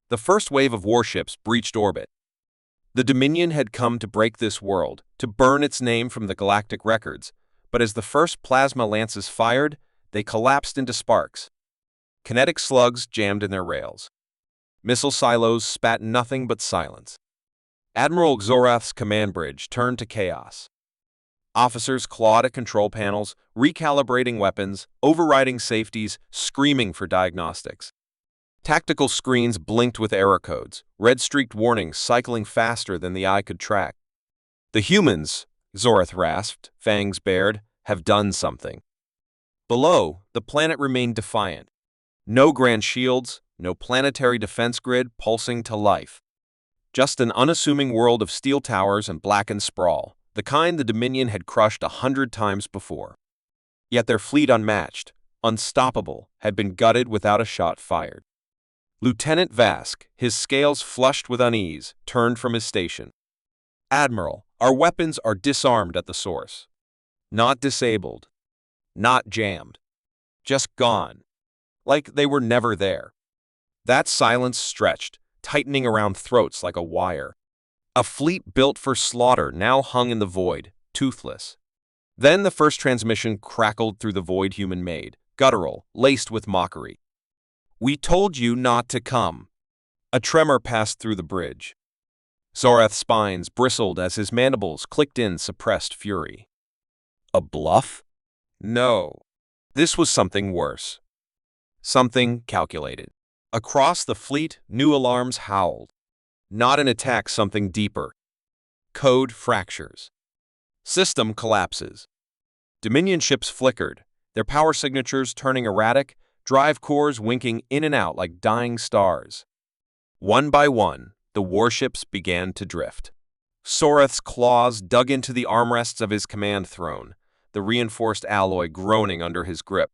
The first wave of warships breached orbit. The Dominion had come to break this world, to burn its name from the galactic records, but as the first plasma lances fired, they collapsed into sparks. Kinetic slugs jammed in their rails. Missile silos spat nothing but silence. Admiral Xorath's command bridge turned to chaos. Officers clawed at control panels, recalibrating weapons, overriding safeties, screaming for diagnostics. Tactical screens blinked with error codes, red-streaked warnings cycling faster than the eye could track. The humans, Xorath rasped, fangs bared, have done something. Below, the planet remained defiant. No grand shields, no planetary defense grid pulsing to life. Just an unassuming world of steel towers and blackened sprawl, the kind the Dominion had crushed 100 times before. Yet their fleet unmatched, unstoppable, had been gutted without a shot fired. Lieutenant Vask, his scales flushed with unease, turned from his station. "Admiral, our weapons are disarmed at the source. Not disabled. Not jammed. Just gone. Like they were never there." That silence stretched, tightening around throats like a wire. A fleet built for slaughter now hung in the void, toothless. Then the first transmission crackled through the void human made, guttural, laced with mockery. "We told you not to come." A tremor passed through the bridge. Xorath's spines bristled as his mandibles clicked in suppressed fury. A bluff? No. This was something worse. Something calculated. Across the fleet, new alarms howled. Not an attack, something deeper. Code fractures. System collapses. Dominion ships flickered, their power signatures turning erratic, drive cores winking in and out like dying stars. One by one, the warships began to drift. Xorath's claws dug into the armrests of his command throne, the reinforced alloy groaning under his grip.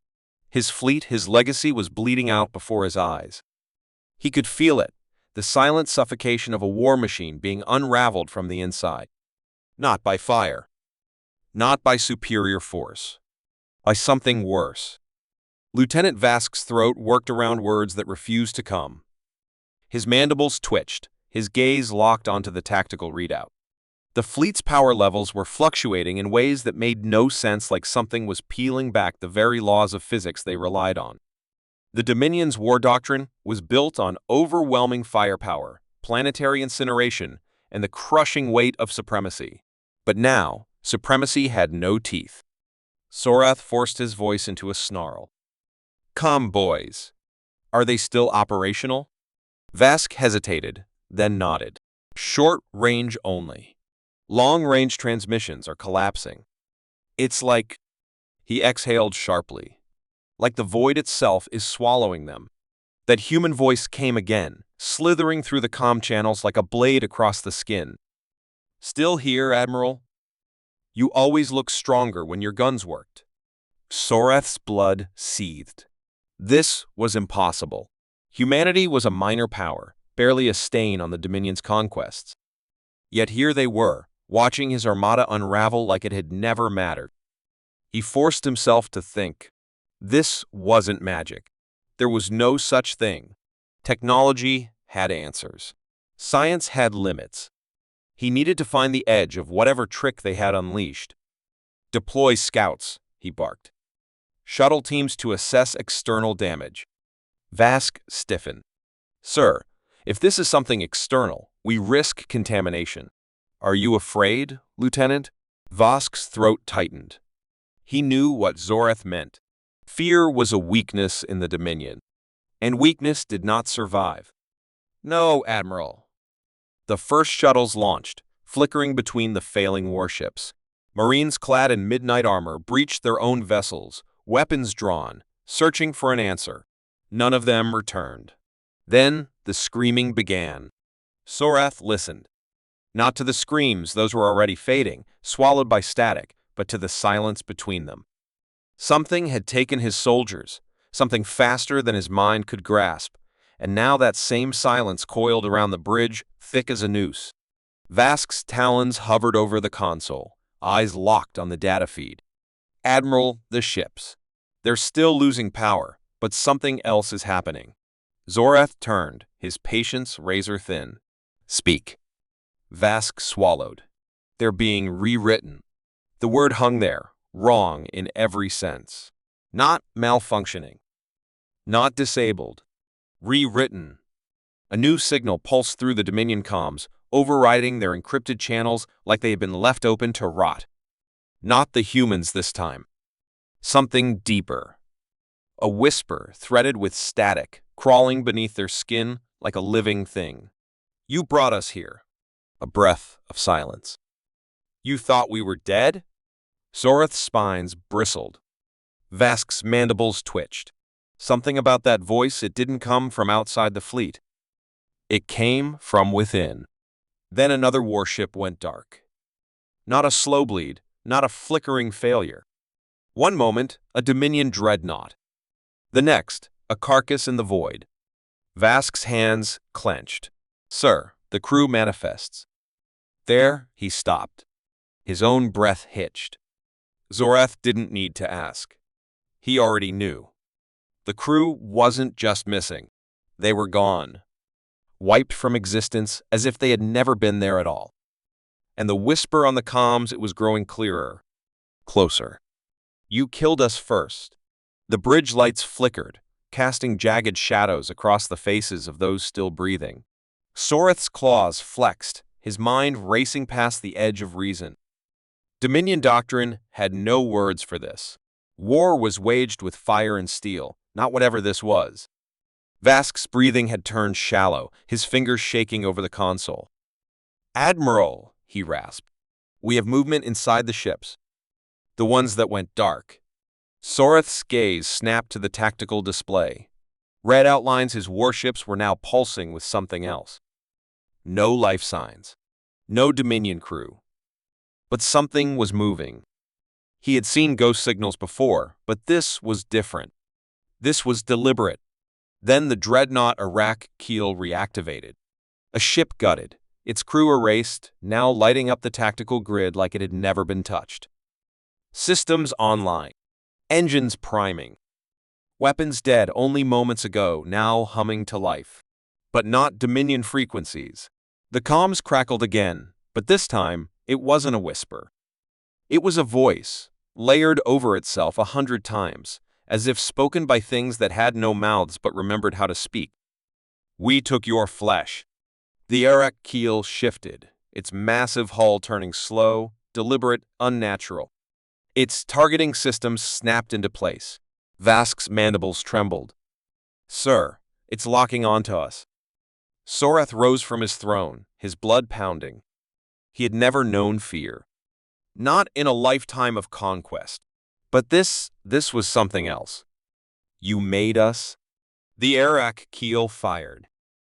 His fleet, his legacy, was bleeding out before his eyes. He could feel it, the silent suffocation of a war machine being unraveled from the inside. Not by fire. Not by superior force. By something worse. Lieutenant Vask's throat worked around words that refused to come. His mandibles twitched, his gaze locked onto the tactical readout. The fleet's power levels were fluctuating in ways that made no sense, like something was peeling back the very laws of physics they relied on. The Dominion's war doctrine was built on overwhelming firepower, planetary incineration, and the crushing weight of supremacy. But now, supremacy had no teeth. Xorath forced his voice into a snarl. "Come, boys. Are they still operational?" Vask hesitated, then nodded. "Short range only. Long-range transmissions are collapsing. It's like..." He exhaled sharply. "Like the void itself is swallowing them." That human voice came again, slithering through the comm channels like a blade across the skin. "Still here, Admiral? You always look stronger when your guns worked." Xorath's blood seethed. This was impossible. Humanity was a minor power, barely a stain on the Dominion's conquests. Yet here they were, watching his armada unravel like it had never mattered. He forced himself to think. This wasn't magic. There was no such thing. Technology had answers. Science had limits. He needed to find the edge of whatever trick they had unleashed. "Deploy scouts," he barked. "Shuttle teams to assess external damage." Vask stiffened. "Sir, if this is something external, we risk contamination." "Are you afraid, Lieutenant?" Vask's throat tightened. He knew what Xorath meant. Fear was a weakness in the Dominion, and weakness did not survive. "No, Admiral." The first shuttles launched, flickering between the failing warships. Marines clad in midnight armor breached their own vessels, weapons drawn, searching for an answer. None of them returned. Then the screaming began. Xorath listened. Not to the screams, those were already fading, swallowed by static, but to the silence between them. Something had taken his soldiers, something faster than his mind could grasp, and now that same silence coiled around the bridge, thick as a noose. Vask's talons hovered over the console, eyes locked on the data feed. "Admiral, the ships. They're still losing power, but something else is happening." Zorath turned, his patience razor-thin. Speak. Vask swallowed. They're being rewritten. The word hung there, wrong in every sense. Not malfunctioning. Not disabled. Rewritten. A new signal pulsed through the Dominion comms, overriding their encrypted channels like they had been left open to rot. Not the humans this time. Something deeper. A whisper threaded with static, crawling beneath their skin like a living thing. You brought us here. A breath of silence. You thought we were dead? Zorath's spines bristled. Vask's mandibles twitched. Something about that voice, it didn't come from outside the fleet. It came from within. Then another warship went dark. Not a slow bleed, not a flickering failure. One moment, a Dominion dreadnought. The next, a carcass in the void. Vask's hands clenched. Sir, the crew manifests. There, he stopped. His own breath hitched. Zorath didn't need to ask. He already knew. The crew wasn't just missing. They were gone. Wiped from existence as if they had never been there at all. And the whisper on the comms, it was growing clearer. Closer. You killed us first. The bridge lights flickered, casting jagged shadows across the faces of those still breathing. Zorath's claws flexed, his mind racing past the edge of reason. Dominion doctrine had no words for this. War was waged with fire and steel, not whatever this was. Vask's breathing had turned shallow, his fingers shaking over the console. Admiral, he rasped. We have movement inside the ships. The ones that went dark. Zorath's gaze snapped to the tactical display. Red outlines his warships were now pulsing with something else. No life signs. No Dominion crew. But something was moving. He had seen ghost signals before, but this was different. This was deliberate. Then the dreadnought Iraq keel reactivated. A ship gutted, its crew erased, now lighting up the tactical grid like it had never been touched. Systems online. Engines priming. Weapons dead only moments ago, now humming to life. But not Dominion frequencies. The comms crackled again, but this time, it wasn't a whisper. It was a voice, layered over itself 100 times, as if spoken by things that had no mouths but remembered how to speak. We took your flesh. The Iraq keel shifted, its massive hull turning slow, deliberate, unnatural. Its targeting systems snapped into place. Vask's mandibles trembled. Sir, it's locking onto us. Zorath rose from his throne, his blood pounding. He had never known fear. Not in a lifetime of conquest. But this was something else. You made us? The Iraq keel fired.